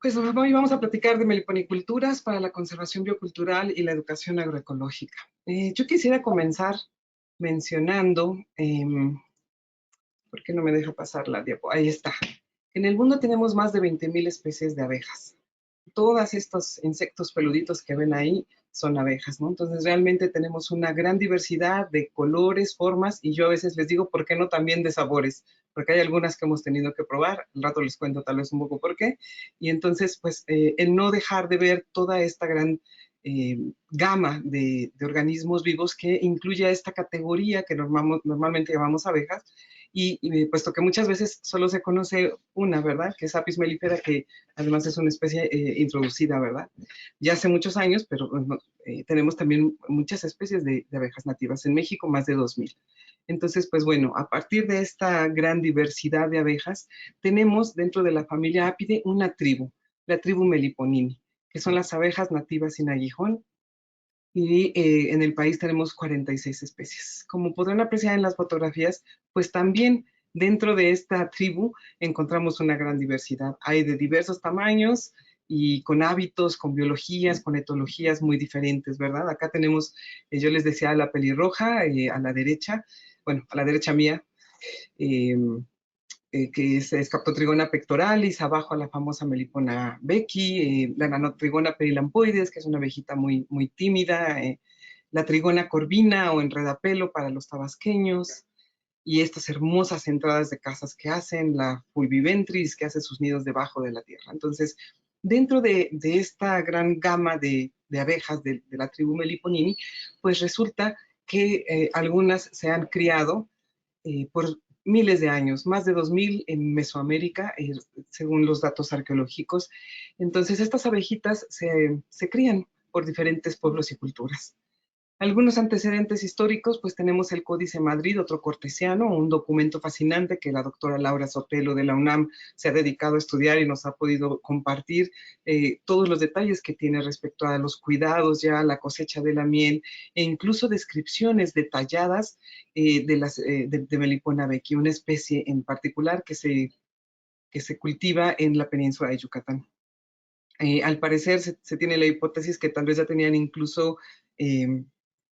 Pues hoy vamos a platicar de meliponiculturas para la conservación biocultural y la educación agroecológica. Yo quisiera comenzar mencionando, ¿por qué no me deja pasar la diapo? Ahí está. En el mundo tenemos más de 20,000 especies de abejas. Todos estos insectos peluditos que ven ahí son abejas, ¿no? Entonces realmente tenemos una gran diversidad de colores, formas, y yo a veces les digo, ¿por qué no también de sabores? Porque hay algunas que hemos tenido que probar, al rato les cuento tal vez un poco por qué, y entonces pues el no dejar de ver toda esta gran gama de organismos vivos que incluye a esta categoría que normalmente llamamos abejas, y puesto que muchas veces solo se conoce una, ¿verdad? Que es Apis mellifera, que además es una especie introducida, ¿verdad? Ya hace muchos años, pero tenemos también muchas especies de abejas nativas. En México, más de 2,000. Entonces, pues bueno, a partir de esta gran diversidad de abejas, tenemos dentro de la familia Apidae una tribu, la tribu Meliponini, que son las abejas nativas sin aguijón, y en el país tenemos 46 especies. Como podrán apreciar en las fotografías, pues también dentro de esta tribu encontramos una gran diversidad. Hay de diversos tamaños y con hábitos, con biologías, con etologías muy diferentes, ¿verdad? Acá tenemos, yo les decía, la pelirroja a la derecha, bueno, a la derecha mía, eh, que es Scaptotrigona pectoralis, abajo a la famosa Melipona becki, la Nanotrigona perilampoides, que es una abejita muy, muy tímida, la Trigona corvina o enredapelo para los tabasqueños, y estas hermosas entradas de casas que hacen, la fulviventris, que hace sus nidos debajo de la tierra. Entonces, dentro de esta gran gama de abejas de la tribu Meliponini, pues resulta que algunas se han criado por miles de años, más de 2,000 en Mesoamérica, según los datos arqueológicos. Entonces, estas abejitas se crían por diferentes pueblos y culturas. Algunos antecedentes históricos, pues tenemos el Códice Madrid, otro cortesiano, un documento fascinante que la doctora Laura Sotelo de la UNAM se ha dedicado a estudiar y nos ha podido compartir todos los detalles que tiene respecto a los cuidados ya, la cosecha de la miel, e incluso descripciones detalladas de Melipona becki, una especie en particular que se cultiva en la península de Yucatán. Al parecer se tiene la hipótesis que tal vez ya tenían incluso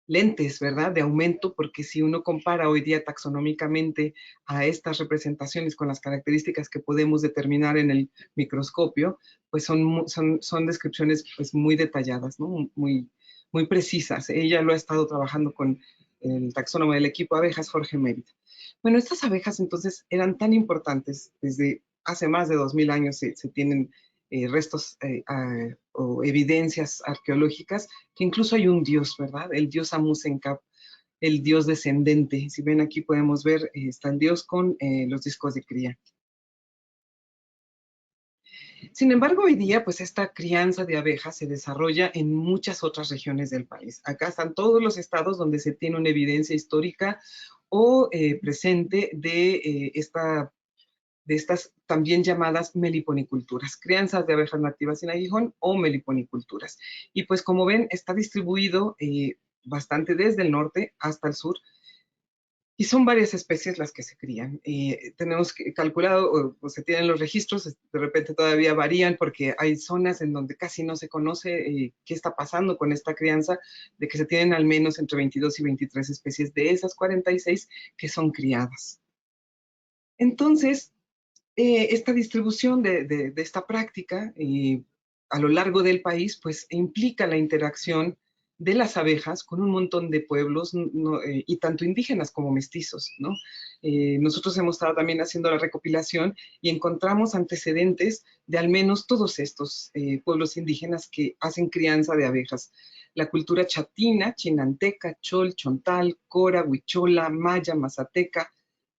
lentes, ¿verdad?, de aumento, porque si uno compara hoy día taxonómicamente a estas representaciones con las características que podemos determinar en el microscopio, pues son descripciones pues muy detalladas, ¿no? Muy, muy precisas. Ella lo ha estado trabajando con el taxónomo del equipo abejas, Jorge Mérida. Bueno, estas abejas entonces eran tan importantes, desde hace más de 2,000 años se tienen restos o evidencias arqueológicas, que incluso hay un dios, ¿verdad? El dios Amusencap, el dios descendente. Si ven aquí podemos ver, está el dios con los discos de cría. Sin embargo, hoy día, pues esta crianza de abejas se desarrolla en muchas otras regiones del país. Acá están todos los estados donde se tiene una evidencia histórica o presente de estas también llamadas meliponiculturas, crianzas de abejas nativas sin aguijón o meliponiculturas. Y pues como ven, está distribuido bastante desde el norte hasta el sur, y son varias especies las que se crían. Tenemos calculado, o se tienen los registros, de repente todavía varían porque hay zonas en donde casi no se conoce qué está pasando con esta crianza, de que se tienen al menos entre 22 y 23 especies de esas 46 que son criadas. Entonces, esta distribución de esta práctica a lo largo del país, pues implica la interacción de las abejas con un montón de pueblos, y tanto indígenas como mestizos, ¿no? Nosotros hemos estado también haciendo la recopilación y encontramos antecedentes de al menos todos estos pueblos indígenas que hacen crianza de abejas. La cultura chatina, chinanteca, chol, chontal, cora, huichola, maya, mazateca,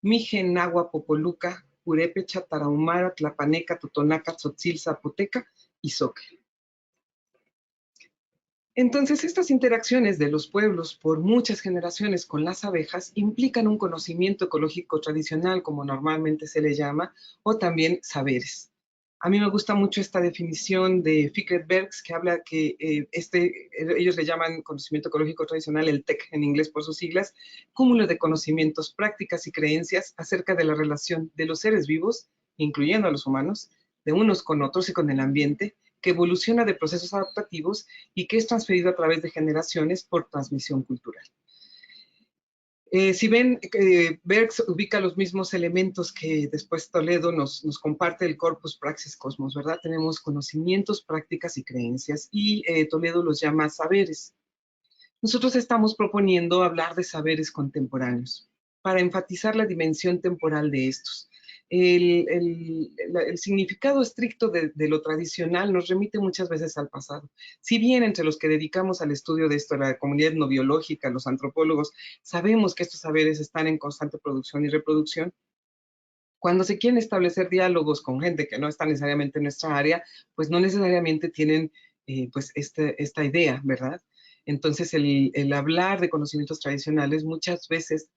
mije, nahua, popoluca, purépecha, tarahumara, tlapaneca, totonaca, tzotzil, zapoteca y zoque. Entonces, estas interacciones de los pueblos por muchas generaciones con las abejas implican un conocimiento ecológico tradicional, como normalmente se le llama, o también saberes. A mí me gusta mucho esta definición de Fikret-Bergs, que habla que ellos le llaman conocimiento ecológico tradicional, el TEC en inglés por sus siglas, cúmulo de conocimientos, prácticas y creencias acerca de la relación de los seres vivos, incluyendo a los humanos, de unos con otros y con el ambiente, que evoluciona de procesos adaptativos y que es transferido a través de generaciones por transmisión cultural. Si ven, Bergs ubica los mismos elementos que después Toledo nos comparte el Corpus Praxis Cosmos, ¿verdad? Tenemos conocimientos, prácticas y creencias, y Toledo los llama saberes. Nosotros estamos proponiendo hablar de saberes contemporáneos para enfatizar la dimensión temporal de estos. El significado estricto de lo tradicional nos remite muchas veces al pasado. Si bien entre los que dedicamos al estudio de esto, la comunidad no biológica, los antropólogos, sabemos que estos saberes están en constante producción y reproducción, cuando se quieren establecer diálogos con gente que no está necesariamente en nuestra área, pues no necesariamente tienen pues esta idea, ¿verdad? Entonces el hablar de conocimientos tradicionales muchas veces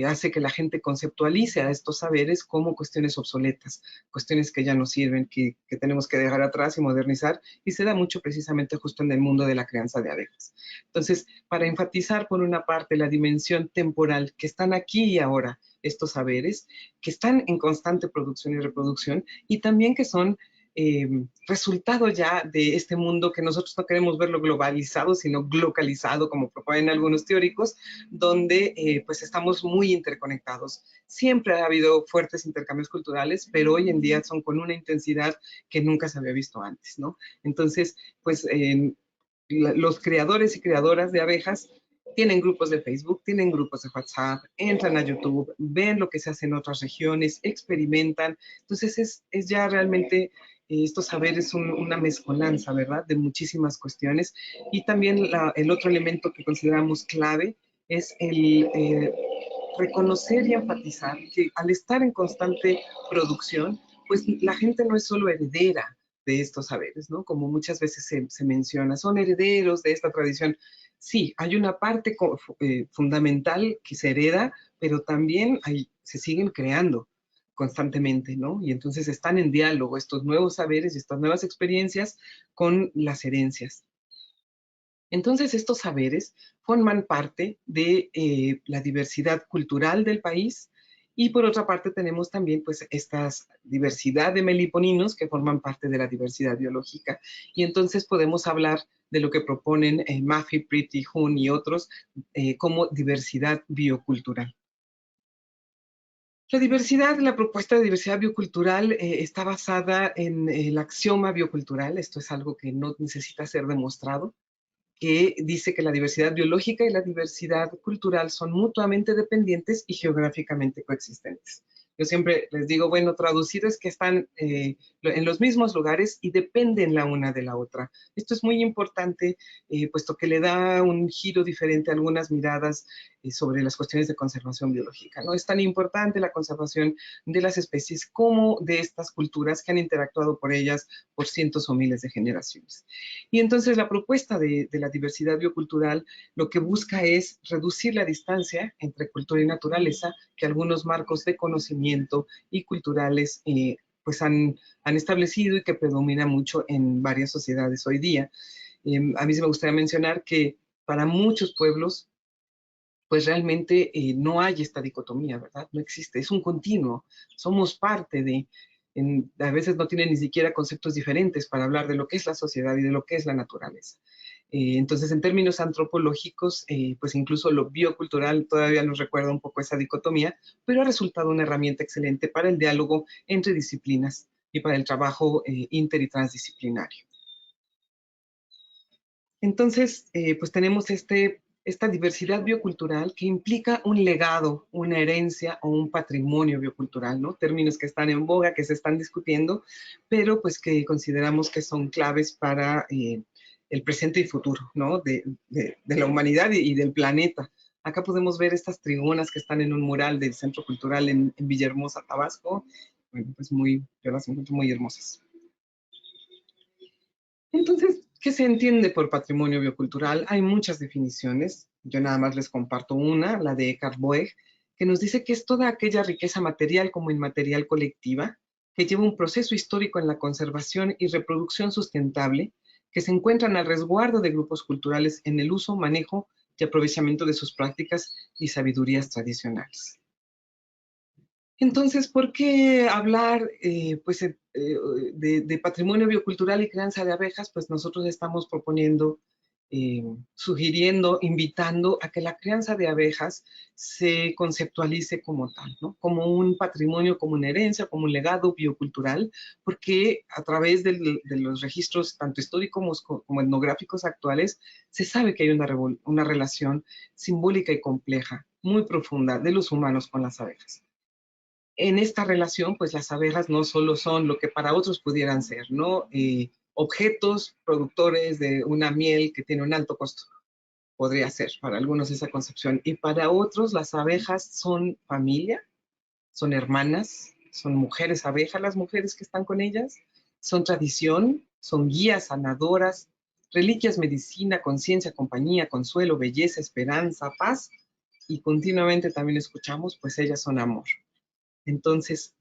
hace que la gente conceptualice a estos saberes como cuestiones obsoletas, cuestiones que ya no sirven, que tenemos que dejar atrás y modernizar, y se da mucho precisamente justo en el mundo de la crianza de abejas. Entonces, para enfatizar por una parte la dimensión temporal, que están aquí y ahora estos saberes, que están en constante producción y reproducción, y también que son resultado ya de este mundo que nosotros no queremos verlo globalizado, sino localizado, como proponen algunos teóricos, donde pues estamos muy interconectados. Siempre ha habido fuertes intercambios culturales, pero hoy en día son con una intensidad que nunca se había visto antes, ¿no? Entonces, pues los creadores y creadoras de abejas tienen grupos de Facebook, tienen grupos de WhatsApp, entran a YouTube, ven lo que se hace en otras regiones, experimentan. Entonces es ya realmente estos saberes son una mezcolanza, ¿verdad? De muchísimas cuestiones. Y también el otro elemento que consideramos clave es el reconocer y enfatizar que al estar en constante producción, pues la gente no es solo heredera de estos saberes, ¿no? Como muchas veces se menciona, son herederos de esta tradición. Sí, hay una parte fundamental que se hereda, pero también se siguen creando constantemente, ¿no? Y entonces están en diálogo estos nuevos saberes y estas nuevas experiencias con las herencias. Entonces, estos saberes forman parte de la diversidad cultural del país y por otra parte tenemos también pues esta diversidad de meliponinos que forman parte de la diversidad biológica. Y entonces podemos hablar de lo que proponen Maffei, Pretty, Huhn y otros como diversidad biocultural. La propuesta de diversidad biocultural está basada en el axioma biocultural. Esto es algo que no necesita ser demostrado, que dice que la diversidad biológica y la diversidad cultural son mutuamente dependientes y geográficamente coexistentes. Yo siempre les digo, bueno, traducido es que están en los mismos lugares y dependen la una de la otra. Esto es muy importante, puesto que le da un giro diferente a algunas miradas sobre las cuestiones de conservación biológica, ¿no? Es tan importante la conservación de las especies como de estas culturas que han interactuado por ellas por cientos o miles de generaciones. Y entonces la propuesta de la diversidad biocultural lo que busca es reducir la distancia entre cultura y naturaleza que algunos marcos de conocimiento y culturales pues han establecido y que predomina mucho en varias sociedades hoy día. A mí se me gustaría mencionar que para muchos pueblos pues realmente no hay esta dicotomía, ¿verdad? No existe, es un continuo, somos parte de, a veces no tienen ni siquiera conceptos diferentes para hablar de lo que es la sociedad y de lo que es la naturaleza. Entonces, en términos antropológicos, pues incluso lo biocultural todavía nos recuerda un poco esa dicotomía, pero ha resultado una herramienta excelente para el diálogo entre disciplinas y para el trabajo inter y transdisciplinario. Entonces, pues tenemos esta diversidad biocultural que implica un legado, una herencia o un patrimonio biocultural, ¿no? Términos que están en boga, que se están discutiendo, pero pues que consideramos que son claves para el presente y futuro, ¿no? De la humanidad y del planeta. Acá podemos ver estas trigonas que están en un mural del Centro Cultural en Villahermosa, Tabasco. Bueno, pues yo las encuentro muy hermosas. Entonces, ¿qué se entiende por patrimonio biocultural? Hay muchas definiciones. Yo nada más les comparto una, la de Eckhart Boeg, que nos dice que es toda aquella riqueza material como inmaterial colectiva que lleva un proceso histórico en la conservación y reproducción sustentable, que se encuentran al resguardo de grupos culturales en el uso, manejo y aprovechamiento de sus prácticas y sabidurías tradicionales. Entonces, ¿por qué hablar pues, de patrimonio biocultural y crianza de abejas? Pues nosotros estamos proponiendo, sugiriendo, invitando a que la crianza de abejas se conceptualice como tal, ¿no? Como un patrimonio, como una herencia, como un legado biocultural, porque a través de los registros tanto históricos como etnográficos actuales, se sabe que hay una relación simbólica y compleja, muy profunda, de los humanos con las abejas. En esta relación, pues las abejas no solo son lo que para otros pudieran ser, ¿no? Objetos productores de una miel que tiene un alto costo, podría ser para algunos esa concepción. Y para otros, las abejas son familia, son hermanas, son mujeres abejas, las mujeres que están con ellas, son tradición, son guías sanadoras, reliquias, medicina, conciencia, compañía, consuelo, belleza, esperanza, paz. Y continuamente también escuchamos, pues ellas son amor. Entonces,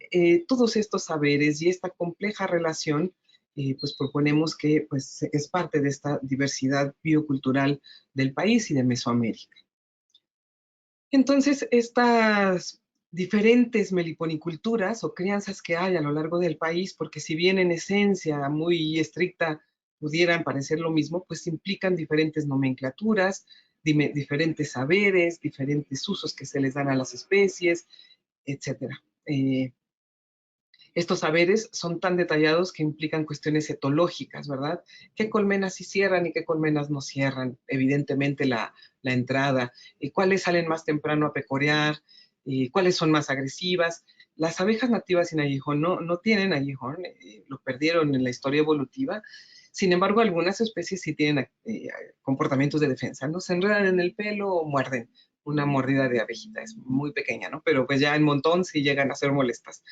todos estos saberes y esta compleja relación, pues proponemos que pues, es parte de esta diversidad biocultural del país y de Mesoamérica. Entonces, estas diferentes meliponiculturas o crianzas que hay a lo largo del país, porque si bien en esencia muy estricta pudieran parecer lo mismo, pues implican diferentes nomenclaturas, diferentes saberes, diferentes usos que se les dan a las especies, etcétera. Estos saberes son tan detallados que implican cuestiones etológicas, ¿verdad? ¿Qué colmenas sí cierran y qué colmenas no cierran? Evidentemente la entrada. ¿Cuáles salen más temprano a pecorear? ¿Cuáles son más agresivas? Las abejas nativas sin aguijón no tienen aguijón, lo perdieron en la historia evolutiva. Sin embargo, algunas especies sí tienen comportamientos de defensa, ¿no? Se enredan en el pelo o muerden. Una mordida de abejita es muy pequeña, ¿no? Pero pues ya en montón sí llegan a ser molestas.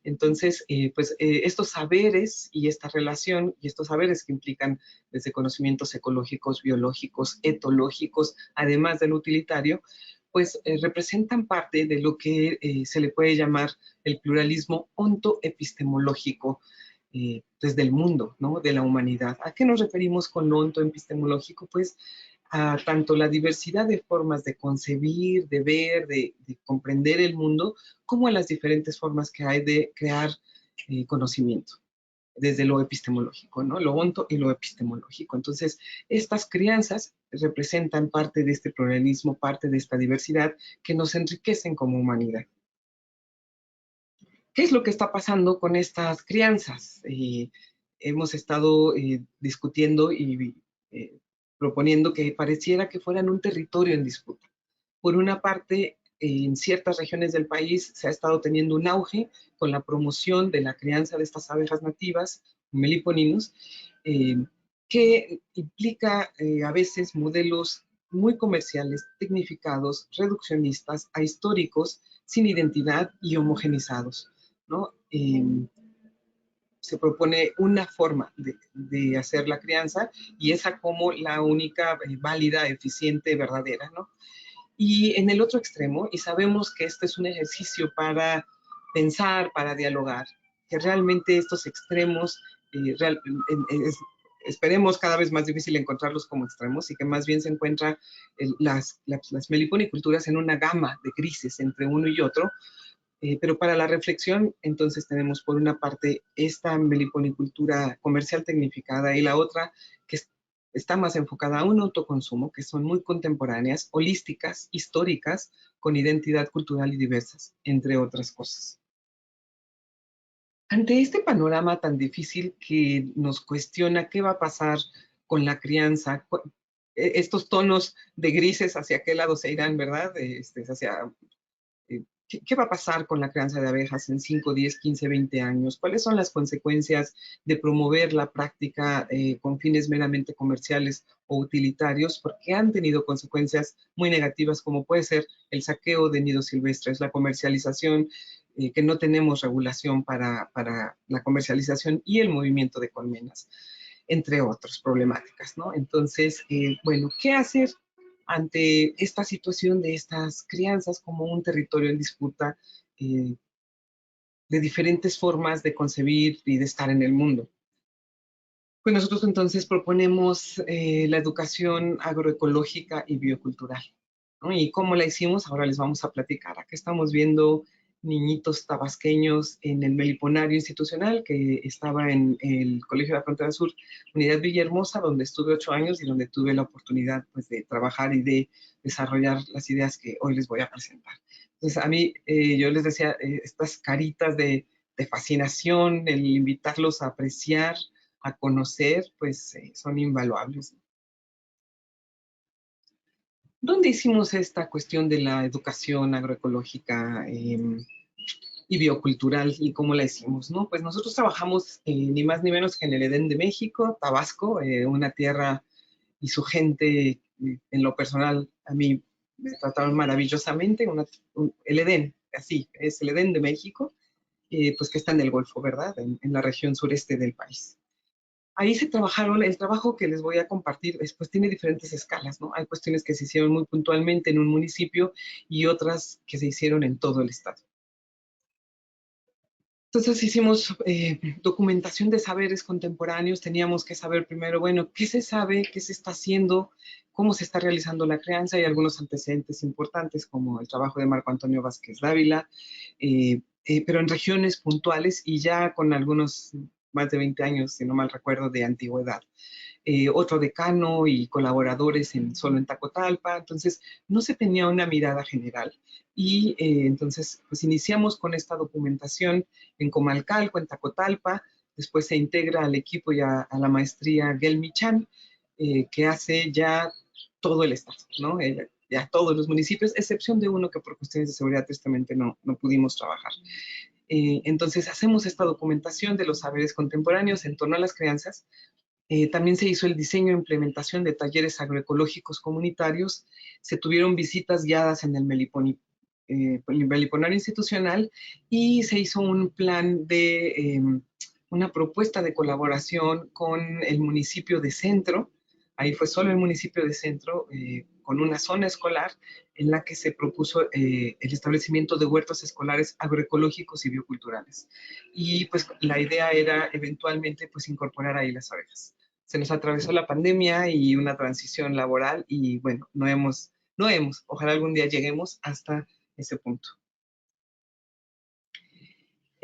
Entonces, estos saberes y esta relación y estos saberes que implican desde conocimientos ecológicos, biológicos, etológicos, además del utilitario, pues representan parte de lo que se le puede llamar el pluralismo ontoepistemológico desde el mundo, ¿no? De la humanidad. ¿A qué nos referimos con lo ontoepistemológico? Pues a tanto la diversidad de formas de concebir, de ver, de comprender el mundo, como a las diferentes formas que hay de crear conocimiento, desde lo epistemológico, ¿no? Lo onto y lo epistemológico. Entonces, estas crianzas representan parte de este pluralismo, parte de esta diversidad que nos enriquecen como humanidad. ¿Qué es lo que está pasando con estas crianzas? Hemos estado discutiendo y eh, proponiendo que pareciera que fueran un territorio en disputa. Por una parte, en ciertas regiones del país se ha estado teniendo un auge con la promoción de la crianza de estas abejas nativas, meliponinos, eh, que implica a veces modelos muy comerciales, tecnificados, reduccionistas, ahistóricos, sin identidad y homogenizados, ¿no? Se propone una forma de, hacer la crianza y esa como la única válida, eficiente, verdadera, ¿no? Y en el otro extremo, y sabemos que este es un ejercicio para pensar, para dialogar, que realmente estos extremos, es, esperemos cada vez más difícil encontrarlos como extremos y que más bien se encuentran las meliponiculturas en una gama de grises entre uno y otro, pero para la reflexión, entonces tenemos por una parte esta meliponicultura comercial tecnificada y la otra que está más enfocada a un autoconsumo, que son muy contemporáneas, holísticas, históricas, con identidad cultural y diversas, entre otras cosas. Ante este panorama tan difícil que nos cuestiona qué va a pasar con la crianza, estos tonos de grises hacia qué lado se irán, ¿verdad? Hacia ¿qué va a pasar con la crianza de abejas en 5, 10, 15, 20 años? ¿Cuáles son las consecuencias de promover la práctica con fines meramente comerciales o utilitarios? Porque han tenido consecuencias muy negativas, como puede ser el saqueo de nidos silvestres, la comercialización, que no tenemos regulación para la comercialización y el movimiento de colmenas, entre otras problemáticas, ¿no? Entonces, bueno, ¿qué hacer ante esta situación de estas crianzas como un territorio en disputa eh, de diferentes formas de concebir y de estar en el mundo? Pues nosotros entonces proponemos la educación agroecológica y biocultural, ¿no? ¿Y cómo la hicimos? Ahora les vamos a platicar. Acá estamos viendo niñitos tabasqueños en el Meliponario Institucional, que estaba en el Colegio de la Frontera Sur, Unidad Villahermosa, donde estuve 8 años y donde tuve la oportunidad pues, de trabajar y de desarrollar las ideas que hoy les voy a presentar. Entonces, a mí, yo les decía, estas caritas de fascinación, el invitarlos a apreciar, a conocer, pues son invaluables. ¿Dónde hicimos esta cuestión de la educación agroecológica y biocultural y cómo la hicimos? ¿No? Pues nosotros trabajamos ni más ni menos que en el Edén de México, Tabasco, una tierra y su gente, en lo personal, a mí me trataron maravillosamente. El Edén, así, es el Edén de México, pues que está en el Golfo, ¿verdad? En la región sureste del país. Ahí se trabajaron, el trabajo que les voy a compartir, pues tiene diferentes escalas, ¿no? Hay cuestiones que se hicieron muy puntualmente en un municipio y otras que se hicieron en todo el estado. Entonces hicimos documentación de saberes contemporáneos, teníamos que saber primero, bueno, qué se sabe, qué se está haciendo, cómo se está realizando la crianza. Hay algunos antecedentes importantes como el trabajo de Marco Antonio Vázquez Dávila, pero en regiones puntuales y ya con algunos más de 20 años, si no mal recuerdo, de antigüedad. Otro decano y colaboradores solo en Tacotalpa, entonces no se tenía una mirada general. Y entonces, pues iniciamos con esta documentación en Comalcalco, en Tacotalpa, después se integra al equipo y a la maestría Gelmi Chan, que hace ya todo el estado, ¿no? Ya todos los municipios, excepción de uno que por cuestiones de seguridad tristemente no pudimos trabajar. Entonces hacemos esta documentación de los saberes contemporáneos en torno a las crianzas. También se hizo el diseño e implementación de talleres agroecológicos comunitarios. Se tuvieron visitas guiadas en el Meliponario Institucional y se hizo un plan de una propuesta de colaboración con el municipio de Centro. Ahí fue solo el municipio de Centro, con una zona escolar en la que se propuso el establecimiento de huertos escolares agroecológicos y bioculturales. Y pues la idea era eventualmente pues incorporar ahí las abejas. Se nos atravesó la pandemia y una transición laboral y bueno, ojalá algún día lleguemos hasta ese punto.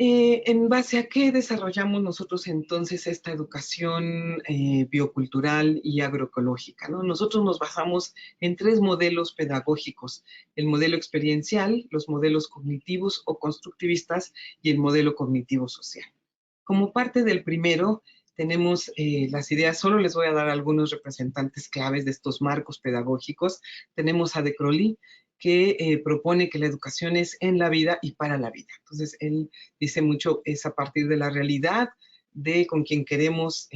¿En base a qué desarrollamos nosotros entonces esta educación biocultural y agroecológica, ¿no? Nosotros nos basamos en 3 modelos pedagógicos: el modelo experiencial, los modelos cognitivos o constructivistas y el modelo cognitivo social. Como parte del primero, tenemos las ideas, solo les voy a dar algunos representantes claves de estos marcos pedagógicos. Tenemos a De Crowley, que propone que la educación es en la vida y para la vida. Entonces, él dice mucho, es a partir de la realidad, de con quien queremos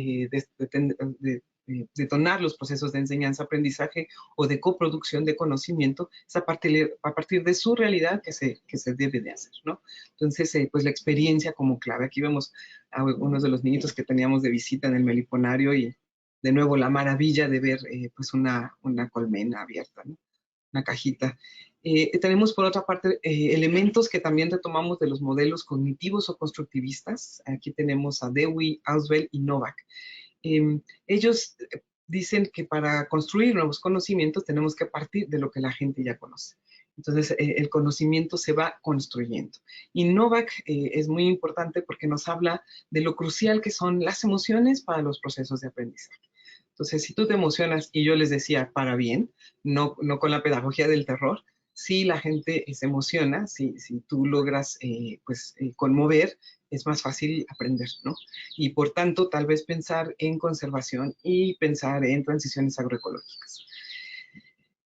detonar los procesos de enseñanza-aprendizaje o de coproducción de conocimiento, es a partir de su realidad que se debe de hacer, ¿no? Entonces, pues la experiencia como clave. Aquí vemos a algunos de los niñitos que teníamos de visita en el Meliponario y de nuevo la maravilla de ver pues una colmena abierta, ¿no? Una cajita. Tenemos por otra parte elementos que también retomamos de los modelos cognitivos o constructivistas. Aquí tenemos a Dewey, Ausubel y Novak. Ellos dicen que para construir nuevos conocimientos tenemos que partir de lo que la gente ya conoce. Entonces, el conocimiento se va construyendo. Y Novak es muy importante porque nos habla de lo crucial que son las emociones para los procesos de aprendizaje. Entonces, si tú te emocionas, y yo les decía, para bien, no con la pedagogía del terror, si la gente se emociona, si tú logras conmover, es más fácil aprender, ¿no? Y por tanto, tal vez pensar en conservación y pensar en transiciones agroecológicas.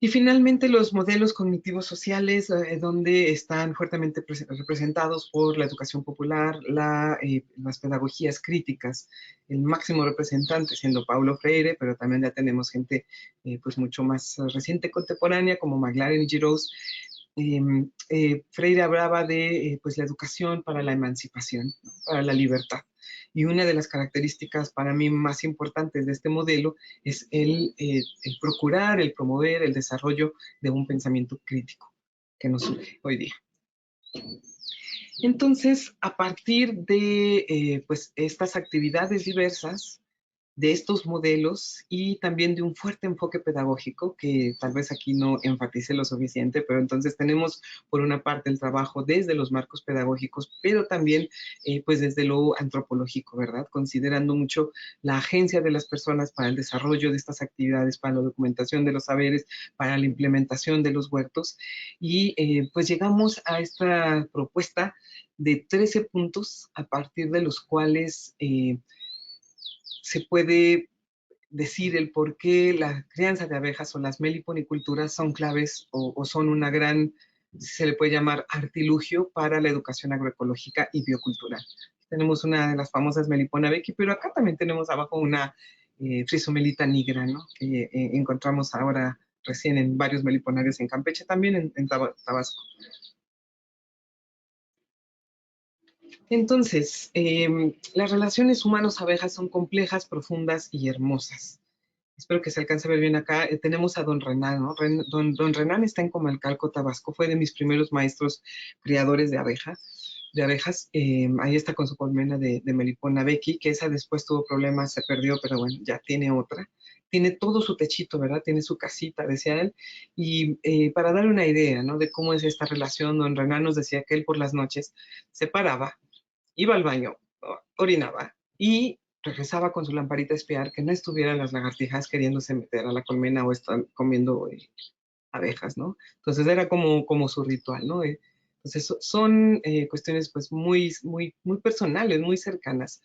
Y finalmente los modelos cognitivos sociales, donde están fuertemente representados por la educación popular, las pedagogías críticas, el máximo representante siendo Paulo Freire, pero también ya tenemos gente pues mucho más reciente, contemporánea, como Magdalena y Giroux. Freire hablaba de pues la educación para la emancipación, ¿no? Para la libertad. Y una de las características para mí más importantes de este modelo es el procurar, el promover el desarrollo de un pensamiento crítico que nos surge hoy día. Entonces, a partir de pues estas actividades diversas, de estos modelos y también de un fuerte enfoque pedagógico, que tal vez aquí no enfatice lo suficiente, pero entonces tenemos por una parte el trabajo desde los marcos pedagógicos, pero también pues desde lo antropológico, ¿verdad? Considerando mucho la agencia de las personas para el desarrollo de estas actividades, para la documentación de los saberes, para la implementación de los huertos. Y pues llegamos a esta propuesta de 13 puntos a partir de los cuales se puede decir el por qué la crianza de abejas o las meliponiculturas son claves o son una gran, se le puede llamar artilugio para la educación agroecológica y biocultural. Tenemos una de las famosas Melipona becky, pero acá también tenemos abajo una Phrysomelita nigra, ¿no? Que encontramos ahora recién en varios meliponarios en Campeche, también en Tabasco. Entonces, las relaciones humanos-abejas son complejas, profundas y hermosas. Espero que se alcance a ver bien acá. Tenemos a don Renan, ¿no? Don Renan está en Comalcalco, Tabasco. Fue de mis primeros maestros criadores de abejas. Ahí está con su colmena de Melipona becky, que esa después tuvo problemas, se perdió, pero bueno, ya tiene otra. Tiene todo su techito, ¿verdad? Tiene su casita, decía él. Y para dar una idea, ¿no? De cómo es esta relación, don Renan nos decía que él por las noches se paraba, iba al baño, orinaba y regresaba con su lamparita a espiar que no estuvieran las lagartijas queriéndose meter a la colmena o estar comiendo abejas, ¿no? Entonces era como su ritual, ¿no? Entonces son cuestiones pues muy personales, muy cercanas.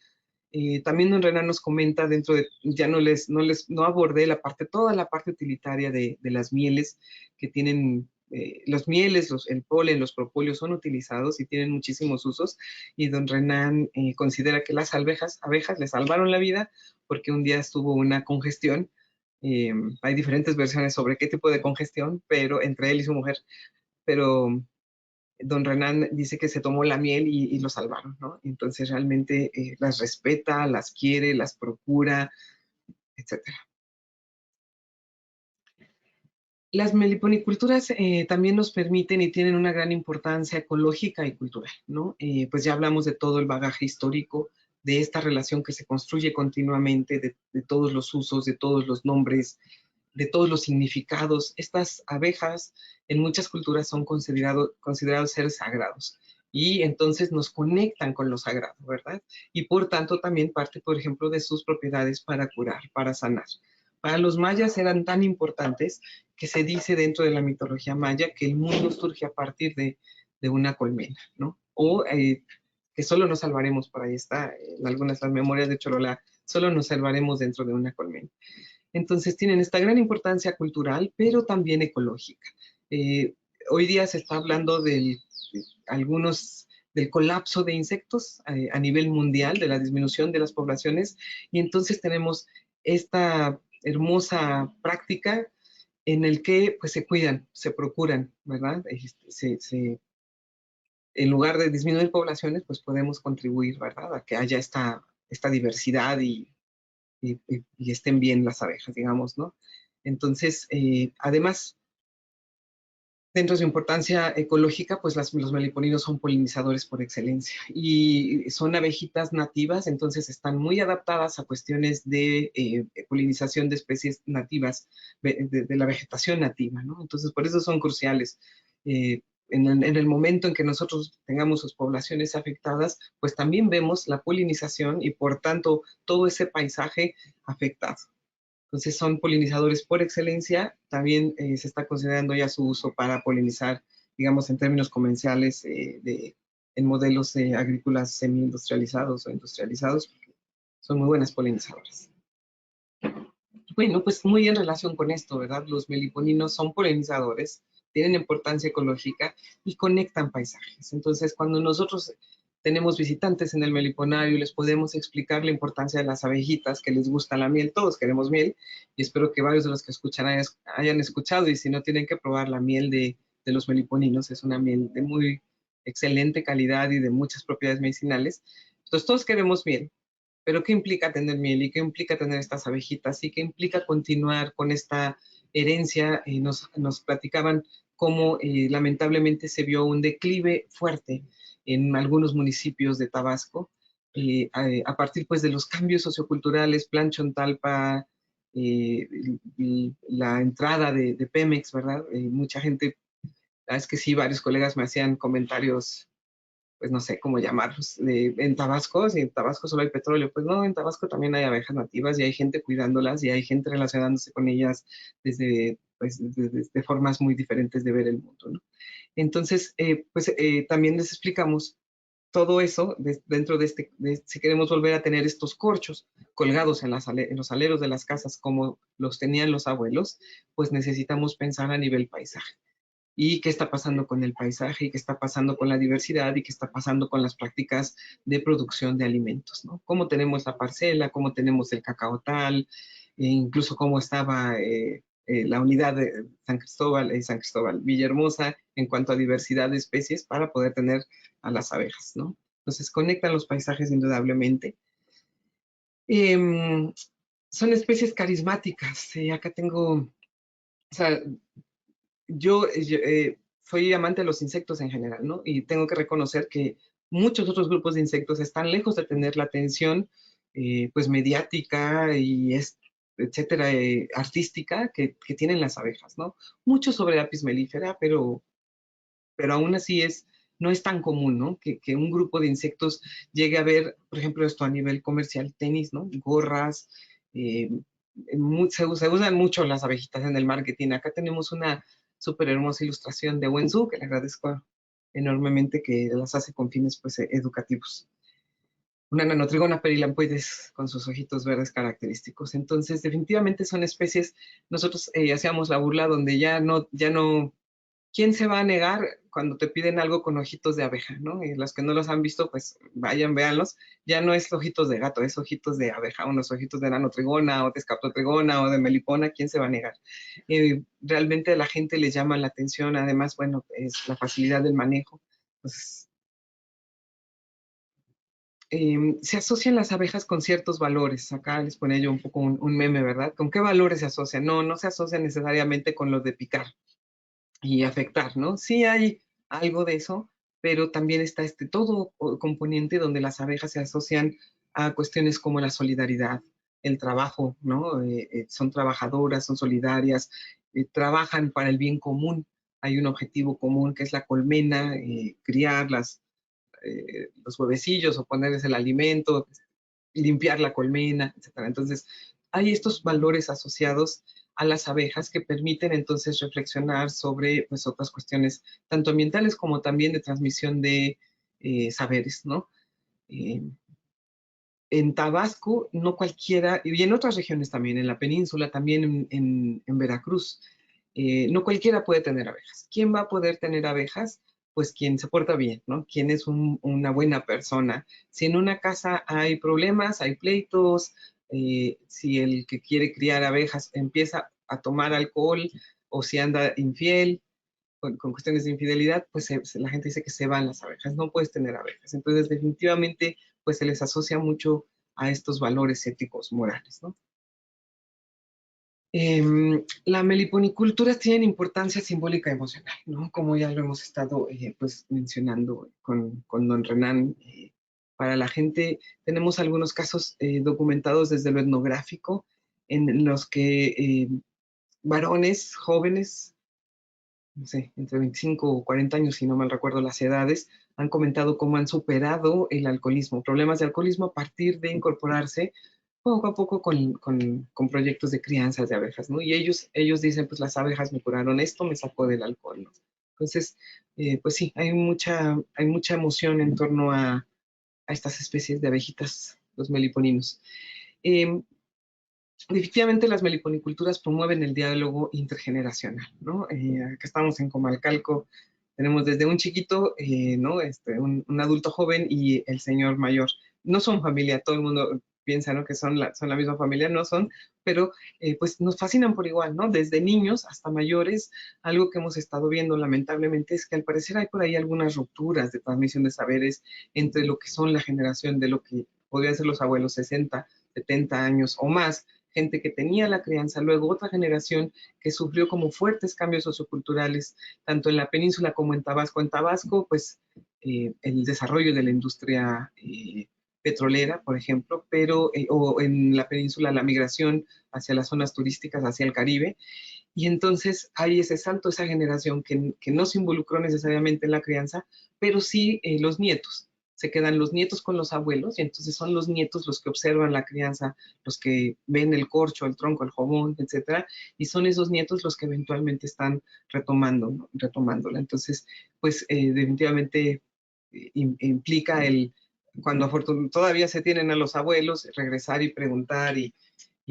También don Renan nos comenta dentro de, ya no abordé toda la parte utilitaria de las mieles que tienen, los mieles, el polen, los propóleos son utilizados y tienen muchísimos usos, y don Renan considera que las abejas le salvaron la vida porque un día estuvo una congestión. Hay diferentes versiones sobre qué tipo de congestión, pero entre él y su mujer, pero don Renan dice que se tomó la miel y lo salvaron, ¿no? Entonces realmente las respeta, las quiere, las procura, etcétera. Las meliponiculturas también nos permiten y tienen una gran importancia ecológica y cultural, ¿no? Pues ya hablamos de todo el bagaje histórico, de esta relación que se construye continuamente, de todos los usos, de todos los nombres, de todos los significados. Estas abejas en muchas culturas son considerados seres sagrados y entonces nos conectan con lo sagrado, ¿verdad? Y por tanto también parte, por ejemplo, de sus propiedades para curar, para sanar. Para los mayas eran tan importantes que se dice dentro de la mitología maya que el mundo surge a partir de una colmena, ¿no? O que solo nos salvaremos, por ahí está, en algunas de las memorias de Cholola, solo nos salvaremos dentro de una colmena. Entonces tienen esta gran importancia cultural, pero también ecológica. Eh, Hoy día se está hablando del colapso de insectos a nivel mundial, de la disminución de las poblaciones, y entonces tenemos esta hermosa práctica en el que pues se cuidan, se procuran, ¿verdad? En lugar de disminuir poblaciones, pues podemos contribuir, ¿verdad? A que haya esta diversidad y estén bien las abejas, digamos, ¿no? Entonces, además, dentro de su importancia ecológica, pues los meliponinos son polinizadores por excelencia y son abejitas nativas, entonces están muy adaptadas a cuestiones de polinización de especies nativas, de la vegetación nativa, ¿no? Entonces, por eso son cruciales. En el momento en que nosotros tengamos sus poblaciones afectadas, pues también vemos la polinización y por tanto todo ese paisaje afectado. Entonces son polinizadores por excelencia. También se está considerando ya su uso para polinizar, digamos, en términos comerciales, en modelos agrícolas semi-industrializados o industrializados, porque son muy buenas polinizadoras. Bueno, pues muy en relación con esto, ¿verdad? Los meliponinos son polinizadores, tienen importancia ecológica y conectan paisajes. Entonces, cuando nosotros tenemos visitantes en el meliponario, les podemos explicar la importancia de las abejitas, que les gusta la miel, todos queremos miel, y espero que varios de los que escuchan hayan escuchado, y si no, tienen que probar la miel de los meliponinos, es una miel de muy excelente calidad y de muchas propiedades medicinales. Entonces, todos queremos miel, pero ¿qué implica tener miel y qué implica tener estas abejitas y qué implica continuar con esta herencia? Nos platicaban cómo lamentablemente se vio un declive fuerte en algunos municipios de Tabasco a partir pues de los cambios socioculturales, Plan Chontalpa, la entrada de Pemex, ¿verdad? Mucha gente, es que sí, varios colegas me hacían comentarios, pues no sé cómo llamarlos, en Tabasco, si en Tabasco solo hay petróleo, pues no, en Tabasco también hay abejas nativas y hay gente cuidándolas y hay gente relacionándose con ellas desde, pues, de formas muy diferentes de ver el mundo, ¿no? Entonces, también les explicamos todo eso dentro de si queremos volver a tener estos corchos colgados en los aleros de las casas como los tenían los abuelos, pues necesitamos pensar a nivel paisaje. Y qué está pasando con el paisaje, y qué está pasando con la diversidad, y qué está pasando con las prácticas de producción de alimentos, ¿no? Cómo tenemos la parcela, cómo tenemos el cacaotal, incluso cómo estaba la unidad de San Cristóbal, Villahermosa, en cuanto a diversidad de especies para poder tener a las abejas, ¿no? Entonces conectan los paisajes indudablemente. Eh, Son especies carismáticas. Acá tengo, o sea, yo soy amante de los insectos en general, ¿no? Y tengo que reconocer que muchos otros grupos de insectos están lejos de tener la atención, pues, mediática y etcétera, artística que tienen las abejas, ¿no? Mucho sobre Apis mellifera, pero aún así no es tan común, ¿no? Que un grupo de insectos llegue a ver, por ejemplo, esto a nivel comercial, tenis, ¿no? Gorras, eh, se usan mucho las abejitas en el marketing. Acá tenemos una súper hermosa ilustración de Wenzu, que le agradezco enormemente que las hace con fines pues, educativos. Una Nanotrigona perilampoides con sus ojitos verdes característicos. Entonces, definitivamente son especies, nosotros hacíamos la burla donde ya no ¿quién se va a negar cuando te piden algo con ojitos de abeja, ¿no? Y los que no los han visto, pues vayan, véanlos. Ya no es ojitos de gato, es ojitos de abeja, unos ojitos de nanotrigona o de escaptotrigona o de melipona, ¿quién se va a negar? Realmente a la gente les llama la atención, además, bueno, es la facilidad del manejo. Pues, se asocian las abejas con ciertos valores. Acá les ponía yo un poco un meme, ¿verdad? ¿Con qué valores se asocian? No, no se asocian necesariamente con los de picar y afectar, ¿no? Sí hay algo de eso, pero también está este todo componente donde las abejas se asocian a cuestiones como la solidaridad, el trabajo, ¿no? Son trabajadoras, son solidarias, trabajan para el bien común. Hay un objetivo común que es la colmena, criar los huevecillos o ponerles el alimento, limpiar la colmena, etcétera. Entonces, hay estos valores asociados a las abejas que permiten entonces reflexionar sobre pues, otras cuestiones, tanto ambientales como también de transmisión de saberes, ¿no? Eh, en Tabasco, no cualquiera, y en otras regiones también, en la península, también en Veracruz, no cualquiera puede tener abejas. ¿Quién va a poder tener abejas? Pues quien se porta bien, ¿no? Quien es una buena persona. Si en una casa hay problemas, hay pleitos, si el que quiere criar abejas empieza a tomar alcohol o si anda infiel, con cuestiones de infidelidad, pues la gente dice que se van las abejas, no puedes tener abejas. Entonces, definitivamente, pues se les asocia mucho a estos valores éticos, morales, ¿no? La meliponicultura tiene importancia simbólica y emocional, ¿no? Como ya lo hemos estado pues mencionando con don Renan. Para la gente tenemos algunos casos documentados desde lo etnográfico en los que varones jóvenes, no sé, entre 25 o 40 años, si no mal recuerdo las edades, han comentado cómo han superado el alcoholismo, problemas de alcoholismo a partir de incorporarse poco a poco con proyectos de crianzas de abejas, ¿no? Y ellos dicen, pues las abejas me curaron esto, me sacó del alcohol, ¿no? Entonces, pues sí, hay mucha emoción en torno a estas especies de abejitas, los meliponinos. Eh, Definitivamente las meliponiculturas promueven el diálogo intergeneracional, ¿no? Acá estamos en Comalcalco, tenemos desde un chiquito, ¿no? Un adulto joven y el señor mayor. No son familia, todo el mundo piensa, ¿no? Que son la misma familia, no son, pero pues nos fascinan por igual, ¿no? Desde niños hasta mayores, algo que hemos estado viendo lamentablemente es que al parecer hay por ahí algunas rupturas de transmisión de saberes entre lo que son la generación de lo que podrían ser los abuelos 60, 70 años o más, gente que tenía la crianza, luego otra generación que sufrió como fuertes cambios socioculturales, tanto en la península como en Tabasco. En Tabasco, pues el desarrollo de la industria petrolera, por ejemplo, pero, o en la península la migración hacia las zonas turísticas, hacia el Caribe, y entonces hay ese salto, esa generación que no se involucró necesariamente en la crianza, pero sí los nietos. Se quedan los nietos con los abuelos y entonces son los nietos los que observan la crianza, los que ven el corcho, el tronco, el jobón, etcétera, y son esos nietos los que eventualmente están retomando, ¿no? Retomándola. Entonces, pues definitivamente implica cuando todavía se tienen a los abuelos, regresar y preguntar y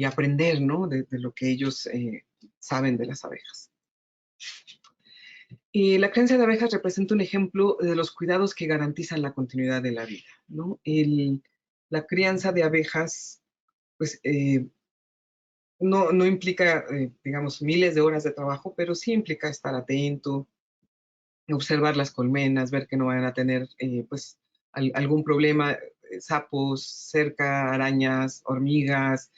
aprender, ¿no? De lo que ellos saben de las abejas. Y la crianza de abejas representa un ejemplo de los cuidados que garantizan la continuidad de la vida, ¿no? La crianza de abejas, pues, no implica, digamos, miles de horas de trabajo, pero sí implica estar atento, observar las colmenas, ver que no vayan a tener, pues, algún problema, sapos cerca, arañas, hormigas.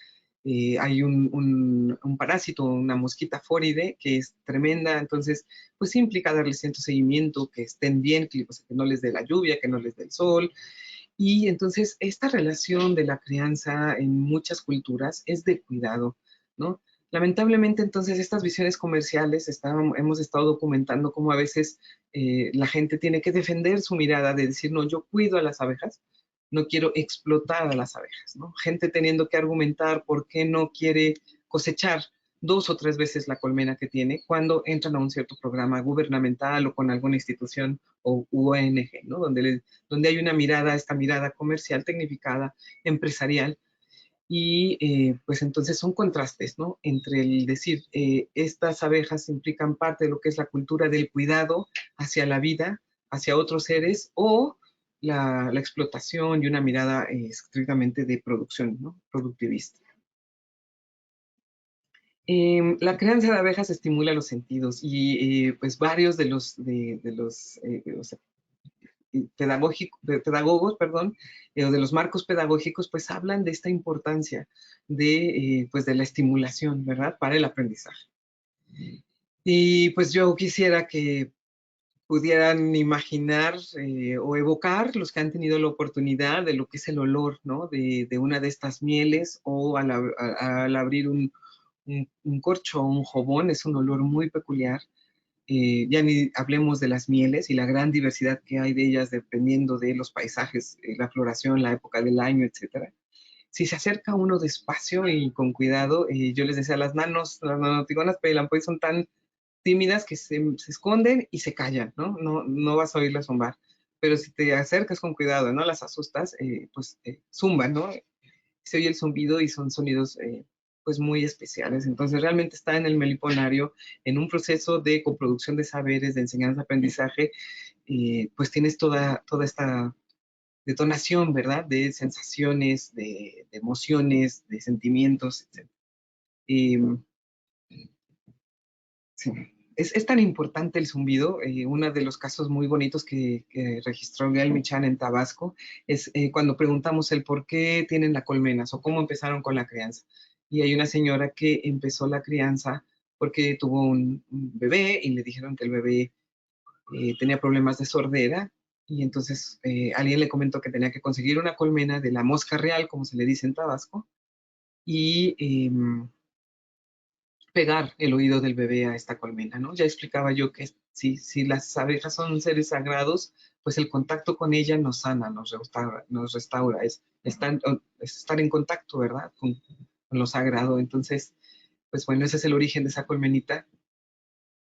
Hay un parásito, una mosquita fóride, que es tremenda, entonces, pues sí implica darle cierto seguimiento, que estén bien, que no les dé la lluvia, que no les dé el sol. Y entonces, esta relación de la crianza en muchas culturas es de cuidado, ¿no? Lamentablemente, entonces, estas visiones comerciales, hemos estado documentando cómo a veces la gente tiene que defender su mirada de decir, no, yo cuido a las abejas, no quiero explotar a las abejas, ¿no? Gente teniendo que argumentar por qué no quiere cosechar 2 o 3 veces la colmena que tiene cuando entran a un cierto programa gubernamental o con alguna institución o ONG, ¿no? Donde hay una mirada, esta mirada comercial, tecnificada, empresarial, y pues entonces son contrastes, ¿no? Entre el decir, estas abejas implican parte de lo que es la cultura del cuidado hacia la vida, hacia otros seres, o la explotación y una mirada estrictamente de producción, ¿no? Productivista. La crianza de abejas estimula los sentidos y pues varios de los o sea, pedagogos, perdón, o de los marcos pedagógicos, pues hablan de esta importancia pues de la estimulación, ¿verdad? Para el aprendizaje. Y pues yo quisiera que pudieran imaginar o evocar los que han tenido la oportunidad de lo que es el olor, ¿no? De una de estas mieles o al abrir un corcho o un jobón, es un olor muy peculiar. Ya ni hablemos de las mieles y la gran diversidad que hay de ellas dependiendo de los paisajes, la floración, la época del año, etcétera. Si se acerca uno despacio y con cuidado, yo les decía, las nanotigonas pedilampoides son tan tímidas que se esconden y se callan, ¿no? No vas a oírlas zumbar. Pero si te acercas con cuidado, no las asustas, pues zumban, ¿no? Se oye el zumbido y son sonidos pues muy especiales. Entonces realmente está en el meliponario, en un proceso de coproducción de saberes, de enseñanza-aprendizaje, pues tienes toda esta detonación, ¿verdad? De sensaciones, de emociones, de sentimientos, etc. Sí. Es tan importante el zumbido. Uno de los casos muy bonitos que registró Gael Michan en Tabasco es cuando preguntamos el por qué tienen la colmenas o cómo empezaron con la crianza. Y hay una señora que empezó la crianza porque tuvo un bebé y le dijeron que el bebé tenía problemas de sordera. Y entonces alguien le comentó que tenía que conseguir una colmena de la mosca real, como se le dice en Tabasco, y pegar el oído del bebé a esta colmena, ¿no? Ya explicaba yo que si las abejas son seres sagrados, pues el contacto con ella nos sana, nos restaura, es estar en contacto, ¿verdad? Con lo sagrado. Entonces, pues bueno, ese es el origen de esa colmenita.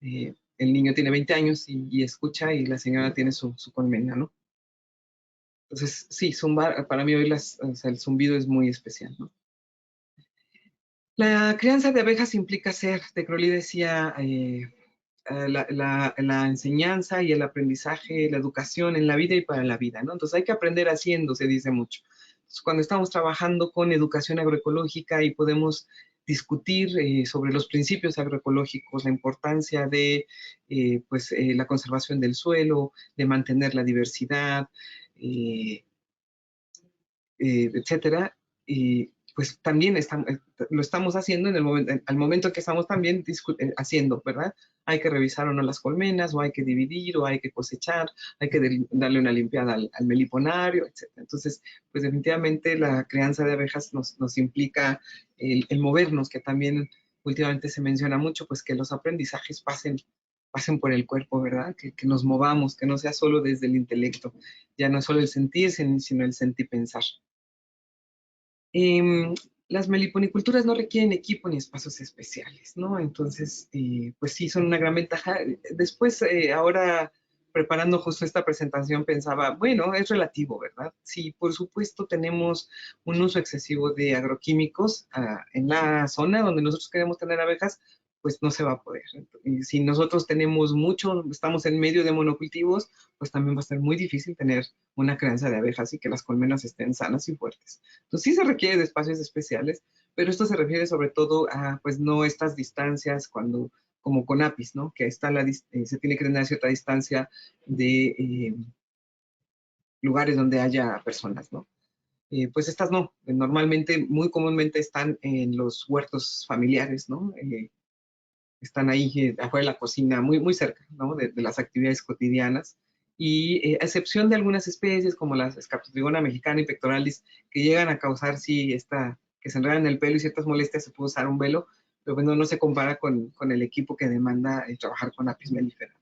El niño tiene 20 años y escucha y la señora tiene su colmena, ¿no? Entonces, sí, zumbar, para mí hoy o sea, el zumbido es muy especial, ¿no? La crianza de abejas implica ser, de Crowley decía, la enseñanza y el aprendizaje, la educación en la vida y para la vida, ¿no? Entonces hay que aprender haciendo, se dice mucho. Entonces, cuando estamos trabajando con educación agroecológica y podemos discutir sobre los principios agroecológicos, la importancia de pues, la conservación del suelo, de mantener la diversidad, etcétera, pues también lo estamos haciendo en el momento, al momento que estamos también haciendo, ¿verdad? Hay que revisar o no las colmenas, o hay que dividir, o hay que cosechar, hay que darle una limpiada al meliponario, etc. Entonces, pues definitivamente la crianza de abejas nos implica el movernos, que también últimamente se menciona mucho, pues que los aprendizajes pasen por el cuerpo, ¿verdad? Que nos movamos, que no sea solo desde el intelecto, ya no solo el sentir, sino el sentir pensar. Eh, las meliponiculturas no requieren equipo ni espacios especiales, ¿no? Entonces, pues sí, son una gran ventaja. Después, ahora preparando justo esta presentación, pensaba, bueno, es relativo, ¿verdad? Sí, por supuesto tenemos un uso excesivo de agroquímicos en la zona donde nosotros queremos tener abejas, pues no se va a poder. Y si nosotros tenemos mucho, estamos en medio de monocultivos, pues también va a ser muy difícil tener una crianza de abejas y que las colmenas estén sanas y fuertes. Entonces sí se requiere de espacios especiales, pero esto se refiere sobre todo a, pues no estas distancias como con apis, ¿no? Que está se tiene que tener cierta distancia de lugares donde haya personas, ¿no? Pues estas no, normalmente, muy comúnmente están en los huertos familiares, ¿no? Están ahí afuera de la cocina, muy, muy cerca, ¿no? De las actividades cotidianas. Y a excepción de algunas especies como las Scaptotrigona mexicana y pectoralis, que llegan a causar, sí, que se enredan el pelo y ciertas molestias, se puede usar un velo, pero bueno, no se compara con el equipo que demanda trabajar con apis mellifera.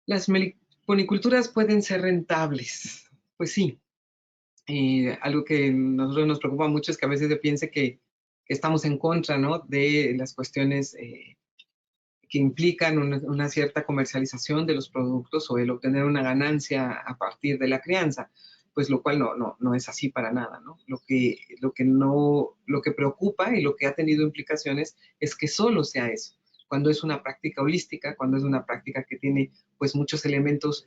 Las meliponiculturas pueden ser rentables, pues sí. Algo que a nosotros nos preocupa mucho es que a veces se piense que estamos en contra, ¿no? De las cuestiones que implican una cierta comercialización de los productos o el obtener una ganancia a partir de la crianza, pues lo cual no es así para nada, ¿no? Lo que preocupa y lo que ha tenido implicaciones es que solo sea eso, cuando es una práctica holística, cuando es una práctica que tiene pues muchos elementos,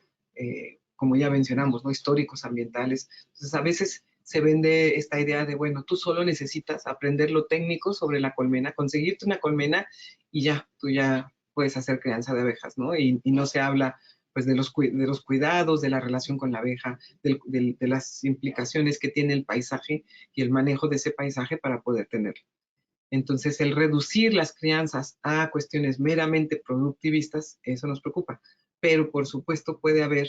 como ya mencionamos, ¿no? Históricos, ambientales. Entonces a veces se vende esta idea de, bueno, tú solo necesitas aprender lo técnico sobre la colmena, conseguirte una colmena y ya, tú ya puedes hacer crianza de abejas, ¿no? Y no se habla pues de los cuidados, de la relación con la abeja, de las implicaciones que tiene el paisaje y el manejo de ese paisaje para poder tenerlo. Entonces, el reducir las crianzas a cuestiones meramente productivistas, eso nos preocupa. Pero, por supuesto, puede haber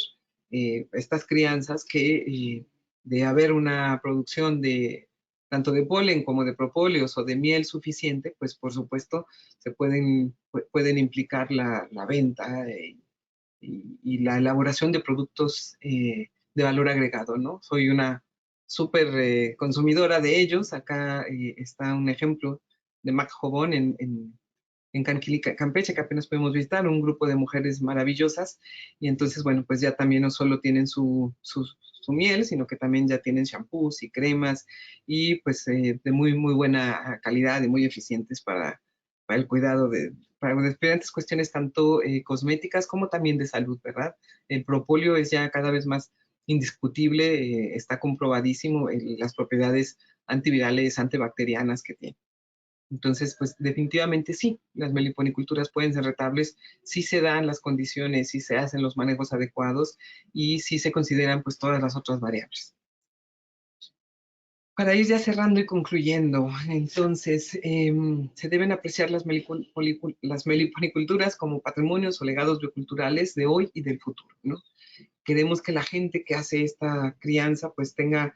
estas crianzas que, de haber una producción de tanto de polen como de propóleos o de miel suficiente, pues, por supuesto, pueden implicar la venta y la elaboración de productos de valor agregado, ¿no? Soy una súper consumidora de ellos. Acá está un ejemplo de Mac Jobón en Canquilica, Campeche, que apenas podemos visitar, un grupo de mujeres maravillosas. Y entonces, bueno, pues ya también no solo tienen su miel, sino que también ya tienen shampoos y cremas y pues de muy, muy buena calidad y muy eficientes para el cuidado para diferentes cuestiones tanto cosméticas como también de salud, ¿verdad? El propóleo es ya cada vez más indiscutible, está comprobadísimo las propiedades antivirales, antibacterianas que tiene. Entonces, pues definitivamente sí, las meliponiculturas pueden ser rentables si se dan las condiciones, si se hacen los manejos adecuados y si se consideran pues todas las otras variables. Para ir ya cerrando y concluyendo, entonces, se deben apreciar las meliponiculturas como patrimonios o legados bioculturales de hoy y del futuro, ¿no? Queremos que la gente que hace esta crianza pues tenga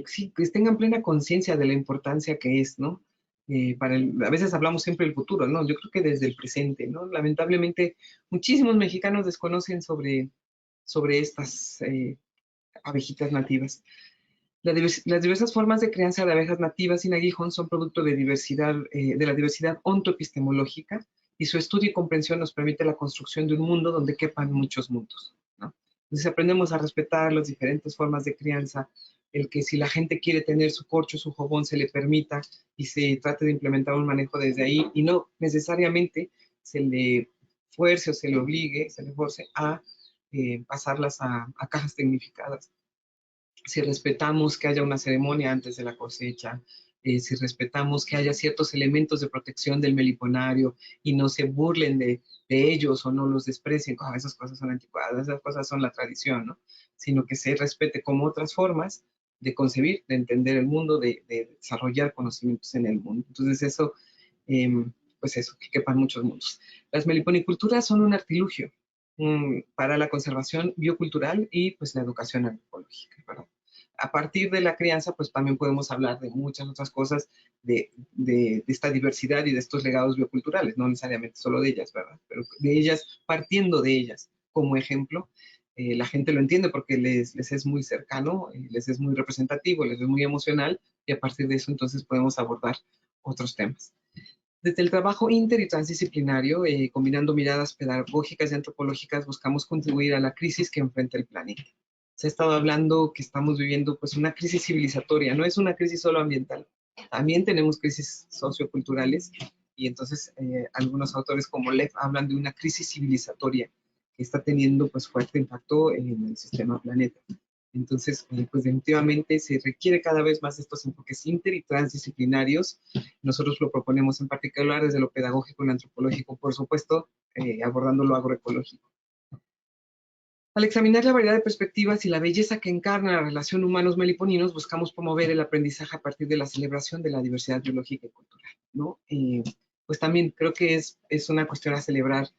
sí, que tengan plena conciencia de la importancia que es, ¿no? A veces hablamos siempre del futuro, ¿no? Yo creo que desde el presente, ¿no? Lamentablemente, muchísimos mexicanos desconocen sobre estas abejitas nativas. Las diversas formas de crianza de abejas nativas sin aguijón son producto de la diversidad ontoepistemológica, y su estudio y comprensión nos permite la construcción de un mundo donde quepan muchos mundos, ¿no? Entonces aprendemos a respetar las diferentes formas de crianza, el que si la gente quiere tener su corcho, su jobón, se le permita y se trate de implementar un manejo desde ahí y no necesariamente se le fuerce o se le obligue, se le force a pasarlas a cajas tecnificadas. Si respetamos que haya una ceremonia antes de la cosecha, si respetamos que haya ciertos elementos de protección del meliponario y no se burlen de ellos o no los desprecien, esas cosas son anticuadas, esas cosas son la tradición, ¿no? Sino que se respete como otras formas de concebir, de entender el mundo, de desarrollar conocimientos en el mundo. Entonces eso, pues eso, que quepan muchos mundos. Las meliponiculturas son un artilugio para la conservación biocultural y pues la educación agroecológica, ¿verdad? A partir de la crianza, pues también podemos hablar de muchas otras cosas, de esta diversidad y de estos legados bioculturales, no necesariamente solo de ellas, ¿verdad? Pero de ellas, partiendo de ellas como ejemplo, la gente lo entiende porque les es muy cercano, les es muy representativo, les es muy emocional, y a partir de eso entonces podemos abordar otros temas. Desde el trabajo inter y transdisciplinario, combinando miradas pedagógicas y antropológicas, buscamos contribuir a la crisis que enfrenta el planeta. Se ha estado hablando que estamos viviendo pues una crisis civilizatoria, no es una crisis solo ambiental, también tenemos crisis socioculturales, y entonces algunos autores como Lev hablan de una crisis civilizatoria que está teniendo pues fuerte impacto en el sistema planeta. Entonces, pues definitivamente se requiere cada vez más estos enfoques inter y transdisciplinarios. Nosotros lo proponemos en particular desde lo pedagógico y lo antropológico, por supuesto, abordando lo agroecológico. Al examinar la variedad de perspectivas y la belleza que encarna la relación humanos-meliponinos, buscamos promover el aprendizaje a partir de la celebración de la diversidad biológica y cultural, ¿no? Pues también creo que es una cuestión a celebrar,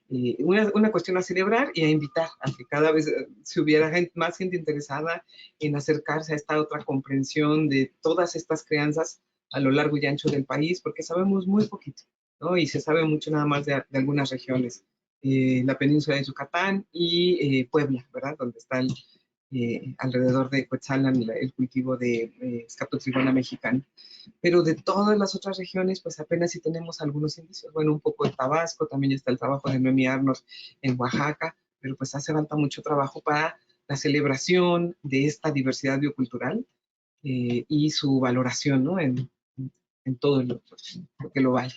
una cuestión a celebrar y a invitar a que cada vez se hubiera más gente interesada en acercarse a esta otra comprensión de todas estas crianzas a lo largo y ancho del país, porque sabemos muy poquito, ¿no? Y se sabe mucho nada más de algunas regiones. La península de Yucatán y Puebla, ¿verdad? Donde está alrededor de Coetzalan el cultivo de Scatotrigona mexicana. Pero de todas las otras regiones, pues apenas sí tenemos algunos indicios. Bueno, un poco de Tabasco, también está el trabajo de Noemí Arnold en Oaxaca, pero pues hace falta mucho trabajo para la celebración de esta diversidad biocultural y su valoración, ¿no? En todo lo que lo vale.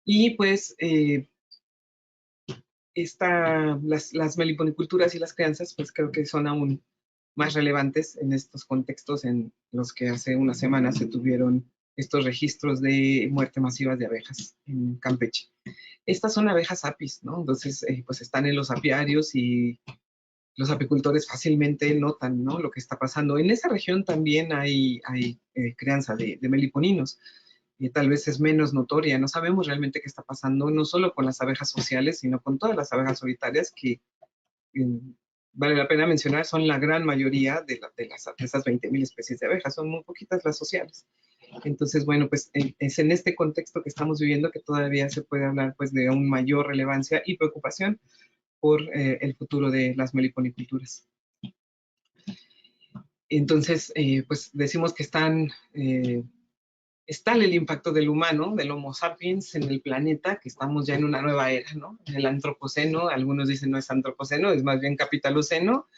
Y pues las meliponiculturas y las crianzas, pues creo que son aún más relevantes en estos contextos en los que hace unas semanas se tuvieron estos registros de muerte masiva de abejas en Campeche. Estas son abejas apis, ¿no? Entonces, pues están en los apiarios y los apicultores fácilmente notan, ¿no? Lo que está pasando. En esa región también hay crianza de meliponinos. Tal vez es menos notoria. No sabemos realmente qué está pasando, no solo con las abejas sociales, sino con todas las abejas solitarias que vale la pena mencionar, son la gran mayoría de esas 20.000 especies de abejas, son muy poquitas las sociales. Entonces, bueno, pues es en este contexto que estamos viviendo que todavía se puede hablar pues de aún mayor relevancia y preocupación por el futuro de las meliponiculturas. Entonces, pues decimos que está el impacto del humano, del Homo sapiens en el planeta, que estamos ya en una nueva era, ¿no? En el antropoceno, algunos dicen no es antropoceno, es más bien capitaloceno,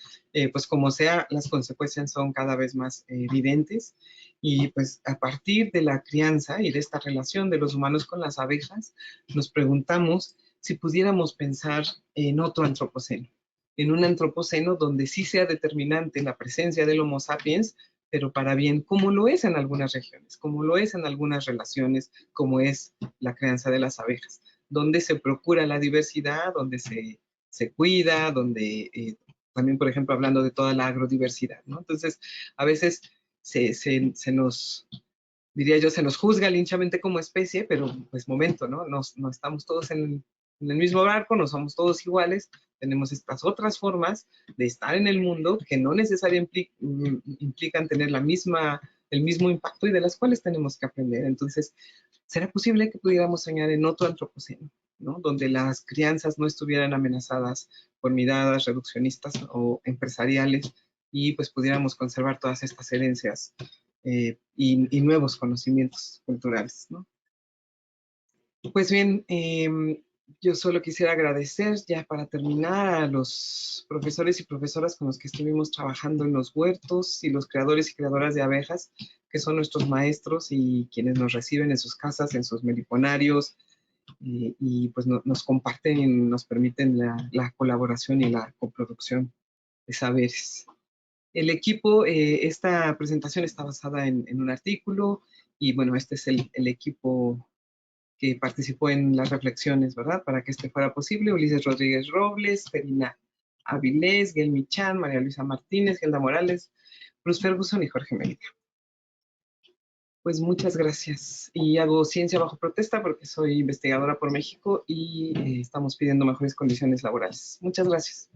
pues como sea, las consecuencias son cada vez más evidentes, y pues a partir de la crianza y de esta relación de los humanos con las abejas, nos preguntamos si pudiéramos pensar en otro antropoceno, en un antropoceno donde sí sea determinante la presencia del Homo sapiens, pero para bien, como lo es en algunas regiones, como lo es en algunas relaciones, como es la crianza de las abejas, donde se procura la diversidad, donde se cuida, donde también, por ejemplo, hablando de toda la agrodiversidad, ¿no? Entonces, a veces se nos, diría yo, se nos juzga linchamente como especie, pero pues momento, ¿no? No estamos todos en el mismo barco, no somos todos iguales, tenemos estas otras formas de estar en el mundo que no necesariamente implican tener el mismo impacto y de las cuales tenemos que aprender. Entonces, ¿será posible que pudiéramos soñar en otro antropoceno, ¿no? Donde las crianzas no estuvieran amenazadas por miradas reduccionistas o empresariales y pues pudiéramos conservar todas estas herencias y nuevos conocimientos culturales, ¿no? Pues bien, yo solo quisiera agradecer ya para terminar a los profesores y profesoras con los que estuvimos trabajando en los huertos y los creadores y creadoras de abejas, que son nuestros maestros y quienes nos reciben en sus casas, en sus meliponarios, y pues nos comparten y nos permiten la colaboración y la coproducción de saberes. El equipo, esta presentación está basada en un artículo Y bueno, este es el equipo que participó en las reflexiones, ¿verdad? Para que este fuera posible. Ulises Rodríguez Robles, Ferina Avilés, Gail Michan, María Luisa Martínez, Gelda Morales, Bruce Ferguson y Jorge Mérida. Pues muchas gracias. Y hago ciencia bajo protesta porque soy investigadora por México y estamos pidiendo mejores condiciones laborales. Muchas gracias.